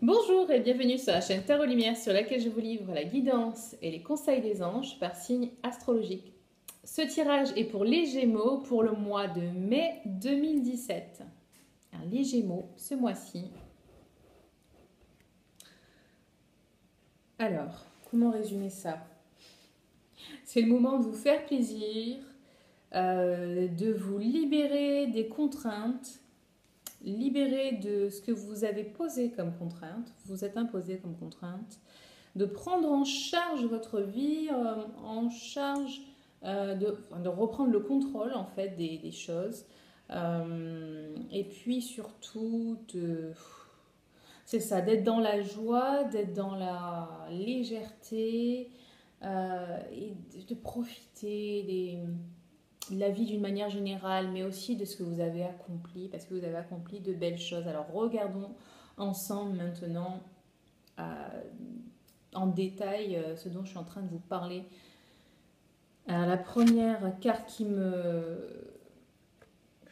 Bonjour et bienvenue sur la chaîne Tarot Lumière sur laquelle je vous livre la guidance et les conseils des anges par signe astrologique. Ce tirage est pour les Gémeaux pour le mois de mai 2017. Les Gémeaux, ce mois-ci. Alors, comment résumer ça? C'est le moment de vous faire plaisir, de vous libérer des contraintes, libérer de ce que vous avez posé comme contrainte, vous êtes imposé comme contrainte, de prendre en charge votre vie, en charge de reprendre le contrôle en fait des choses. Et puis surtout, c'est ça, d'être dans la joie, d'être dans la légèreté et de profiter de la vie d'une manière générale, mais aussi de ce que vous avez accompli, parce que vous avez accompli de belles choses. Alors regardons ensemble maintenant euh, en détail ce dont je suis en train de vous parler. Alors, la première carte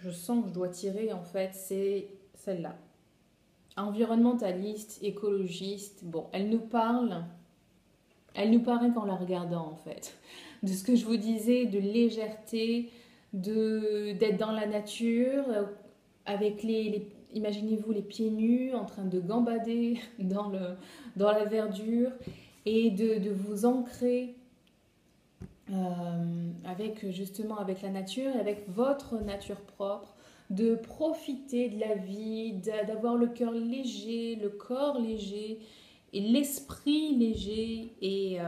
je sens que je dois tirer en fait, c'est celle-là. Environnementaliste, écologiste, bon, elle nous paraît qu'en la regardant en fait. De ce que je vous disais, de légèreté, d'être dans la nature, avec imaginez-vous les pieds nus en train de gambader dans la verdure et de vous ancrer avec justement avec la nature, avec votre nature propre, de profiter de la vie, d'avoir le cœur léger, le corps léger et l'esprit léger et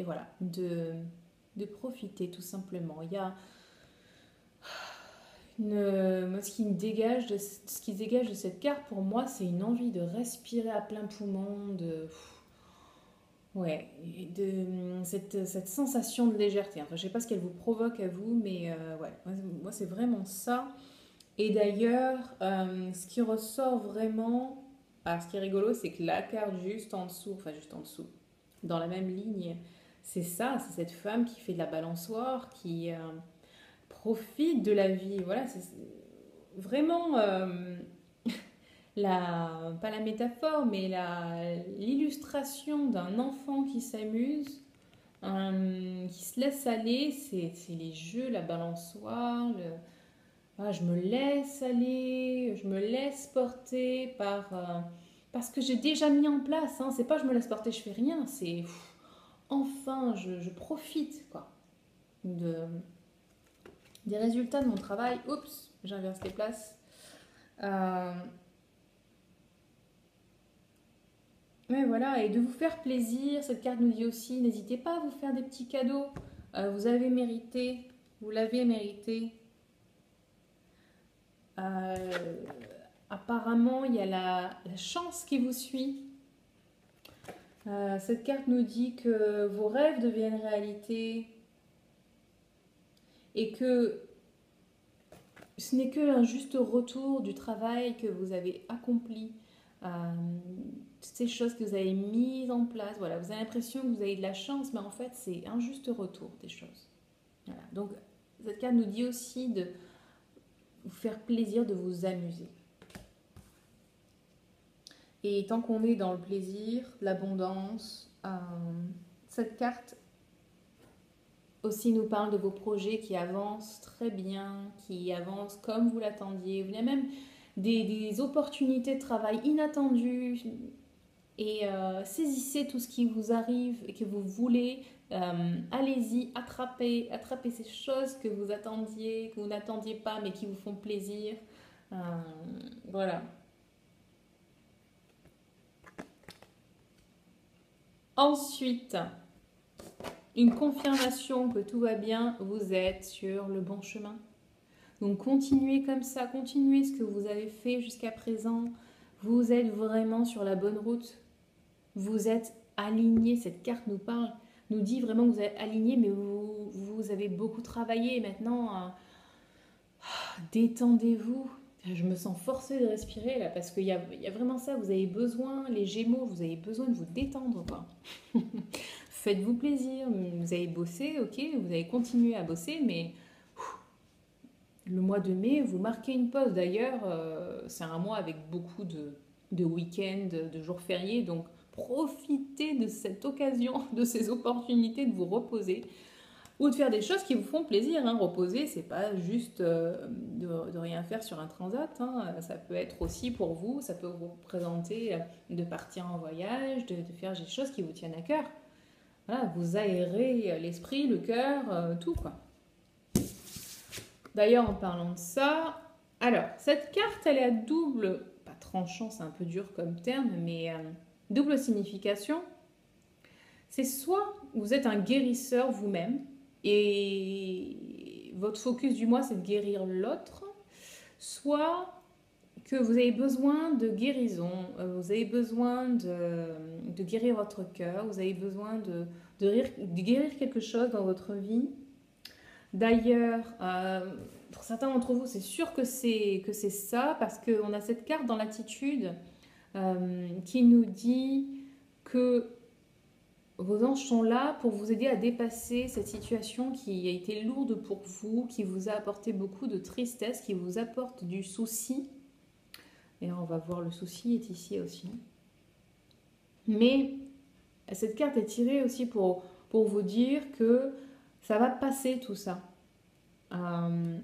voilà, de profiter tout simplement. Il y a moi, ce qui dégage de cette carte pour moi, c'est une envie de respirer à plein poumon, ouais, cette sensation de légèreté. Enfin, je sais pas ce qu'elle vous provoque à vous, mais ouais, moi c'est vraiment ça. Et d'ailleurs, ce qui ressort vraiment, alors ce qui est rigolo, c'est que la carte juste en dessous, enfin juste en dessous, dans la même ligne, c'est ça, c'est cette femme qui fait de la balançoire, qui profite de la vie. Voilà, c'est vraiment pas la métaphore, mais l'illustration d'un enfant qui s'amuse, qui se laisse aller, c'est les jeux, la balançoire, je me laisse aller, je me laisse porter par ce que j'ai déjà mis en place. Hein. C'est pas je me laisse porter, je fais rien, c'est enfin, je profite quoi, de, des résultats de mon travail. Oups, j'inverse les places. Euh, Ouais, voilà, et de vous faire plaisir. Cette carte nous dit aussi, n'hésitez pas à vous faire des petits cadeaux. Vous avez mérité, vous l'avez mérité. Euh, Apparemment, il y a la chance qui vous suit. Cette carte nous dit que vos rêves deviennent réalité et que ce n'est qu'un juste retour du travail que vous avez accompli. Euh, Toutes ces choses que vous avez mises en place. Voilà, vous avez l'impression que vous avez de la chance, mais en fait, c'est un juste retour des choses. Voilà. Donc, cette carte nous dit aussi de vous faire plaisir, de vous amuser. Et tant qu'on est dans le plaisir, l'abondance, cette carte aussi nous parle de vos projets qui avancent très bien, qui avancent comme vous l'attendiez. Il y a même des opportunités de travail inattendues. Et saisissez tout ce qui vous arrive et que vous voulez. Allez-y, attrapez ces choses que vous attendiez, que vous n'attendiez pas, mais qui vous font plaisir. Euh, voilà. Ensuite, une confirmation que tout va bien, vous êtes sur le bon chemin. Donc continuez comme ça, continuez ce que vous avez fait jusqu'à présent. Vous êtes vraiment sur la bonne route. Vous êtes aligné, cette carte nous dit vraiment que vous êtes aligné, mais vous avez beaucoup travaillé. Maintenant, détendez-vous. Je me sens forcée de respirer là, parce qu'il y a vraiment ça. Vous avez besoin, les Gémeaux, vous avez besoin de vous détendre, quoi. Faites-vous plaisir. Vous avez bossé, ok, vous avez continué à bosser, mais le mois de mai, vous marquez une pause. D'ailleurs, c'est un mois avec beaucoup de de week-end, de jours fériés. Donc, profitez de cette occasion, de ces opportunités de vous reposer ou de faire des choses qui vous font plaisir. Hein. Reposer, c'est pas juste de rien faire sur un transat. Hein. Ça peut être aussi pour vous, ça peut vous représenter de partir en voyage, de faire des choses qui vous tiennent à cœur. Voilà, vous aérez l'esprit, le cœur, tout quoi. D'ailleurs, en parlant de ça, alors, cette carte, elle est à double, pas tranchant, c'est un peu dur comme terme, mais double signification. C'est soit vous êtes un guérisseur vous-même, et votre focus du mois, c'est de guérir l'autre, soit que vous avez besoin de guérison, vous avez besoin de guérir votre cœur, vous avez besoin de guérir quelque chose dans votre vie. D'ailleurs, pour certains d'entre vous, c'est sûr que c'est ça, parce qu'on a cette carte dans l'attitude qui nous dit que vos anges sont là pour vous aider à dépasser cette situation qui a été lourde pour vous, qui vous a apporté beaucoup de tristesse, qui vous apporte du souci. Et on va voir, le souci est ici aussi. Mais cette carte est tirée aussi pour vous dire que ça va passer tout ça.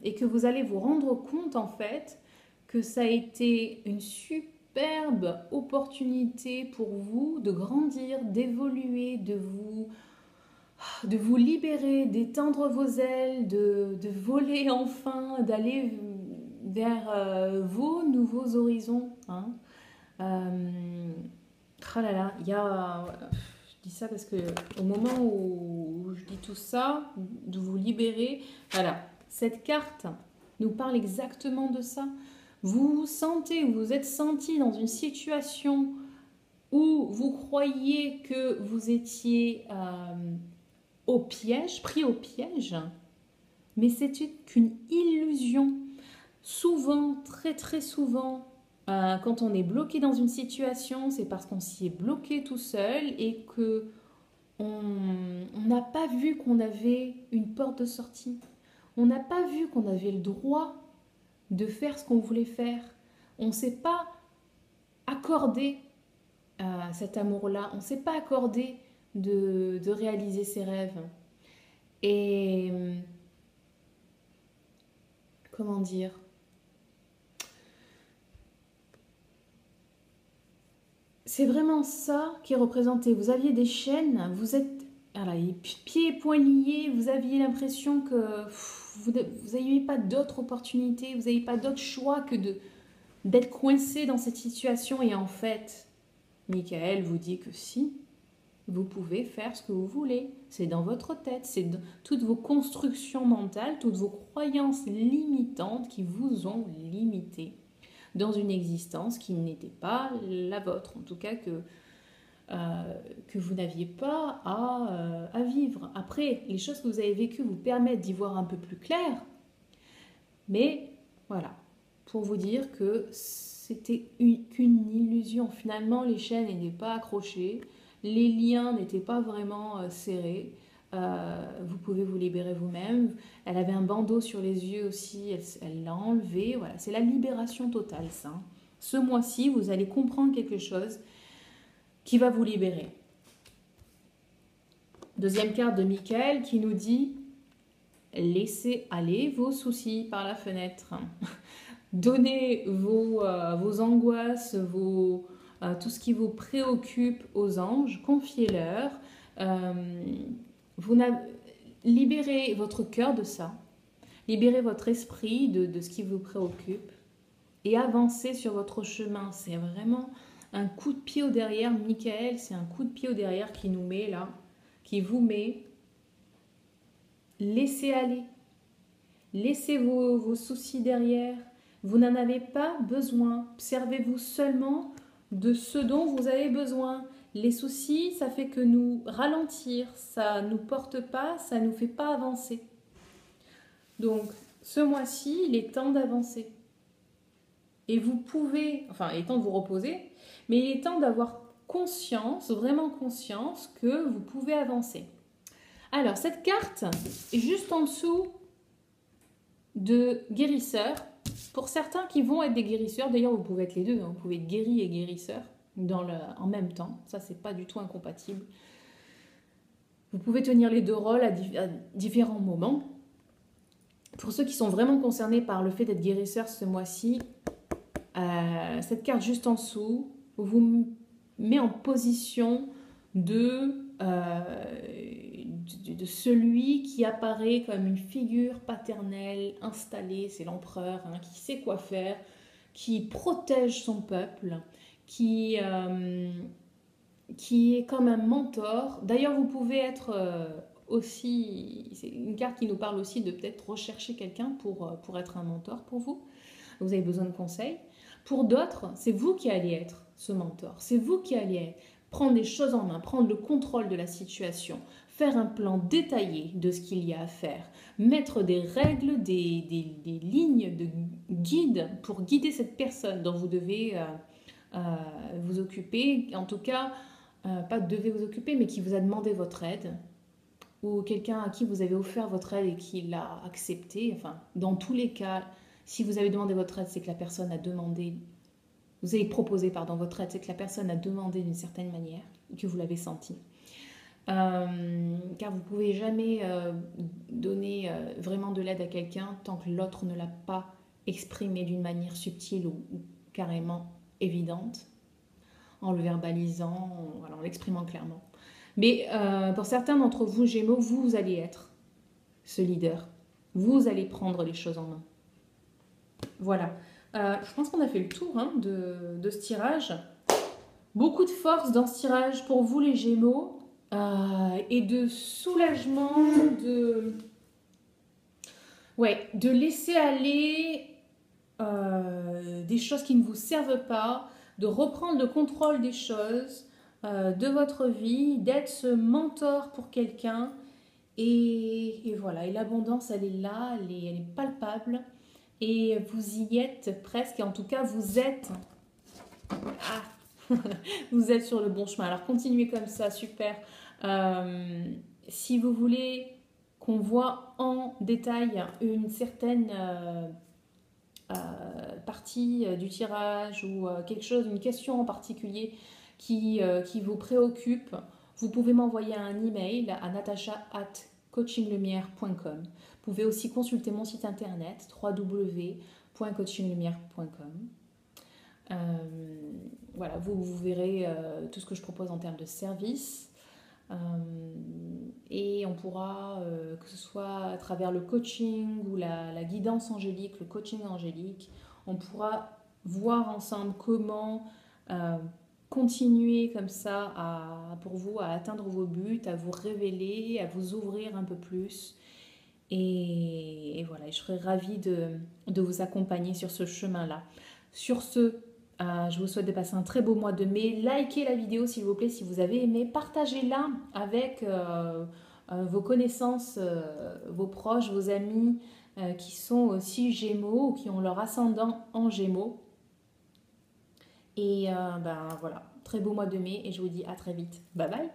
Et que vous allez vous rendre compte en fait que ça a été une superbe opportunité pour vous de grandir, d'évoluer, de vous libérer, d'étendre vos ailes, de voler enfin, d'aller vers vos nouveaux horizons. Hein. Oh là là, il y a... Je dis ça parce que au moment où je dis tout ça, de vous libérer, voilà, cette carte nous parle exactement de ça. Vous vous sentez, vous vous êtes senti dans une situation où vous croyez que vous étiez au piège, pris au piège, mais c'était qu'une illusion. Souvent, très très souvent, quand on est bloqué dans une situation, c'est parce qu'on s'y est bloqué tout seul et que on n'a pas vu qu'on avait une porte de sortie. On n'a pas vu qu'on avait le droit de faire ce qu'on voulait faire. On ne s'est pas accordé cet amour-là. On ne s'est pas accordé de réaliser ses rêves. Et comment dire ? C'est vraiment ça qui est représenté. Vous aviez des chaînes, vous êtes pieds et poings liés, vous aviez l'impression que vous n'aviez pas d'autres opportunités, vous n'aviez pas d'autre choix que d'être coincé dans cette situation. Et en fait, Michael vous dit que si, vous pouvez faire ce que vous voulez. C'est dans votre tête, c'est toutes vos constructions mentales, toutes vos croyances limitantes qui vous ont limité dans une existence qui n'était pas la vôtre, en tout cas que vous n'aviez pas à vivre. Après, les choses que vous avez vécues vous permettent d'y voir un peu plus clair, mais voilà, pour vous dire que c'était qu'une illusion. Finalement, les chaînes n'étaient pas accrochées, les liens n'étaient pas vraiment serrés. Vous pouvez vous libérer vous-même. Elle avait un bandeau sur les yeux aussi, elle l'a enlevé. Voilà, c'est la libération totale, ça. Ce mois-ci, vous allez comprendre quelque chose qui va vous libérer. Deuxième carte de Michael qui nous dit « Laissez aller vos soucis par la fenêtre. Donnez vos angoisses, tout ce qui vous préoccupe aux anges, confiez-leur. Libérez votre cœur de ça. Libérez votre esprit de ce qui vous préoccupe et avancez sur votre chemin. C'est vraiment un coup de pied au derrière. Michael, c'est un coup de pied au derrière qui nous met là, qui vous met. Laissez aller. Laissez vos soucis derrière. Vous n'en avez pas besoin. Servez-vous seulement de ce dont vous avez besoin. Les soucis, ça fait que nous ralentir, ça ne nous porte pas, ça ne nous fait pas avancer. Donc, ce mois-ci, il est temps d'avancer. Et vous pouvez, enfin, il est temps de vous reposer, mais il est temps d'avoir conscience, vraiment conscience, que vous pouvez avancer. Alors, cette carte est juste en dessous de guérisseur. Pour certains qui vont être des guérisseurs, d'ailleurs vous pouvez être les deux, hein, vous pouvez être guéri et guérisseur en même temps, ça c'est pas du tout incompatible. Vous pouvez tenir les deux rôles à différents moments. Pour ceux qui sont vraiment concernés par le fait d'être guérisseur ce mois-ci, cette carte juste en dessous vous met en position de celui qui apparaît comme une figure paternelle installée, c'est l'empereur, hein, qui sait quoi faire, qui protège son peuple, qui est comme un mentor. D'ailleurs, vous pouvez être aussi, c'est une carte qui nous parle aussi de peut-être rechercher quelqu'un pour être un mentor pour vous. Vous avez besoin de conseils. Pour d'autres, c'est vous qui allez être ce mentor. C'est vous qui allez prendre les choses en main, prendre le contrôle de la situation, faire un plan détaillé de ce qu'il y a à faire, mettre des règles, des lignes de guide pour guider cette personne dont vous devez vous occuper. En tout cas, pas devez vous occuper, mais qui vous a demandé votre aide, ou quelqu'un à qui vous avez offert votre aide et qui l'a accepté. Enfin, dans tous les cas, si vous avez demandé votre aide, c'est que la personne a demandé, vous avez proposé, pardon, votre aide, c'est que la personne a demandé d'une certaine manière, et que vous l'avez senti. Car vous ne pouvez jamais donner vraiment de l'aide à quelqu'un tant que l'autre ne l'a pas exprimé d'une manière subtile ou carrément évidente, en le verbalisant, en l'exprimant clairement. Mais pour certains d'entre vous, Gémeaux, vous allez être ce leader. Vous allez prendre les choses en main. Voilà. Je pense qu'on a fait le tour de ce tirage. Beaucoup de force dans ce tirage pour vous, les Gémeaux, et de soulagement, de laisser aller des choses qui ne vous servent pas, de reprendre le contrôle des choses, de votre vie, d'être ce mentor pour quelqu'un. Et voilà, et l'abondance, elle est là, elle est palpable. Et vous y êtes presque, et en tout cas, vous êtes... vous êtes sur le bon chemin. Alors, continuez comme ça, super. Si vous voulez qu'on voit en détail une certaine partie du tirage ou quelque chose, une question en particulier qui vous préoccupe, vous pouvez m'envoyer un email à natasha@coachinglumière.com. Vous pouvez aussi consulter mon site internet www.coachinglumière.com. Voilà, vous verrez tout ce que je propose en termes de services. Et on pourra, que ce soit à travers le coaching ou la guidance angélique, le coaching angélique, on pourra voir ensemble comment continuer comme ça pour vous à atteindre vos buts, à vous révéler, à vous ouvrir un peu plus. Et voilà, je serais ravie de vous accompagner sur ce chemin-là. Sur ce, je vous souhaite de passer un très beau mois de mai. Likez la vidéo s'il vous plaît si vous avez aimé. Partagez-la avec vos connaissances, vos proches, vos amis qui sont aussi Gémeaux ou qui ont leur ascendant en Gémeaux. Et voilà, très beau mois de mai et je vous dis à très vite. Bye bye.